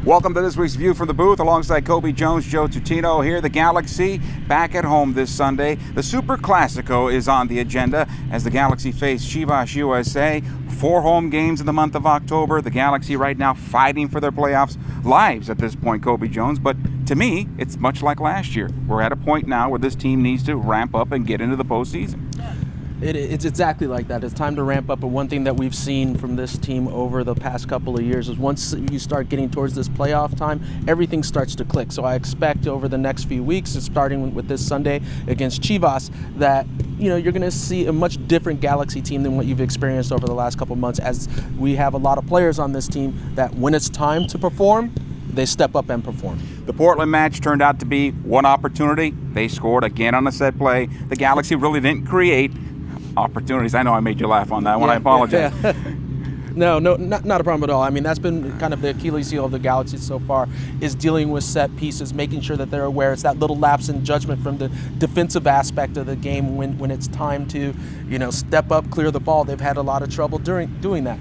Welcome to this week's View from the Booth alongside Cobi Jones, Joe Tutino here. The Galaxy back at home this Sunday. The Super Clasico is on the agenda as the Galaxy face Chivas USA. 4 home games in the month of October. The Galaxy right now fighting for their playoffs lives at this point, Cobi Jones. But to me, it's much like last year. We're at a point now where this team needs to ramp up and get into the postseason. It's exactly like that. It's time to ramp up. And one thing that we've seen from this team over the past couple of years is once you start getting towards this playoff time, everything starts to click. So I expect over the next few weeks, starting with this Sunday against Chivas, that you're going to see a much different Galaxy team than what you've experienced over the last couple of months, as we have a lot of players on this team that when it's time to perform, they step up and perform. The Portland match turned out to be one opportunity. They scored again on a set play. The Galaxy really didn't create opportunities. I know I made you laugh on that one. I apologize. Yeah. No, not a problem at all. I mean, that's been kind of the Achilles heel of the Galaxy so far, is dealing with set pieces, making sure that they're aware. It's that little lapse in judgment from the defensive aspect of the game when it's time to, step up, clear the ball. They've had a lot of trouble doing that.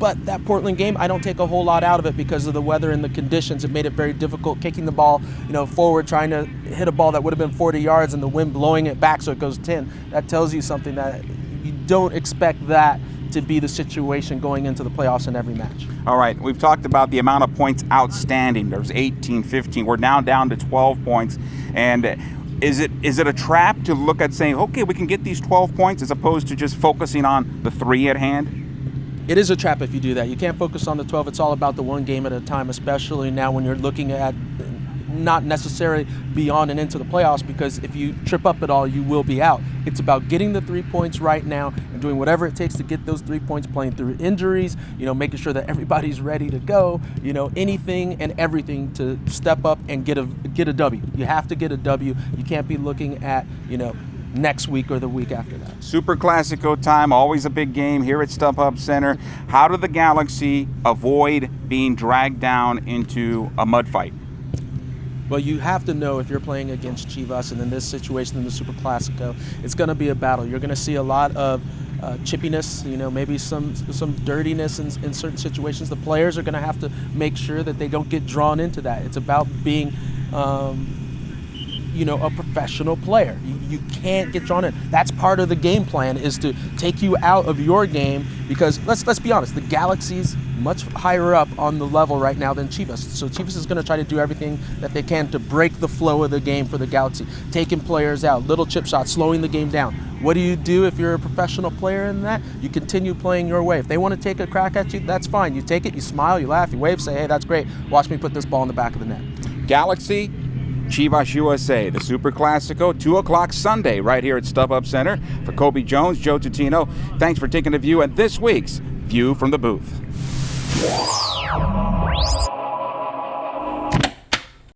But that Portland game, I don't take a whole lot out of it because of the weather and the conditions. It made it very difficult kicking the ball, forward, trying to hit a ball that would have been 40 yards and the wind blowing it back so it goes 10. That tells you something that you don't expect that to be the situation going into the playoffs in every match. All right, we've talked about the amount of points outstanding. There's 18, 15. We're now down to 12 points. And is it a trap to look at saying, okay, we can get these 12 points as opposed to just focusing on the 3 at hand? It is a trap if you do that. You can't focus on the 12. It's all about the one game at a time, especially now when you're looking at not necessarily beyond and into the playoffs, because if you trip up at all, you will be out. It's about getting the 3 points right now and doing whatever it takes to get those 3 points, playing through injuries, making sure that everybody's ready to go, anything and everything to step up and get a W. You have to get a W. You can't be looking at, next week or the week after that. Super Clasico time, always a big game here at StubHub Center. How do the Galaxy avoid being dragged down into a mud fight? Well, you have to know if you're playing against Chivas, and in this situation in the Super Clasico, it's going to be a battle. You're going to see a lot of chippiness, maybe some dirtiness in certain situations. The players are going to have to make sure that they don't get drawn into that. It's about being a professional player. You can't get drawn in. That's part of the game plan, is to take you out of your game, because let's be honest, the Galaxy's much higher up on the level right now than Chivas. So Chivas is going to try to do everything that they can to break the flow of the game for the Galaxy, taking players out, little chip shots, slowing the game down. What do you do if you're a professional player in that? You continue playing your way. If they want to take a crack at you, that's fine. You take it, you smile, you laugh, you wave, say, hey, that's great. Watch me put this ball in the back of the net. Galaxy, Chivas USA, the Super Clasico, 2 o'clock Sunday right here at StubHub Center. For Cobi Jones, Joe Tutino, thanks for taking a view at this week's View from the Booth.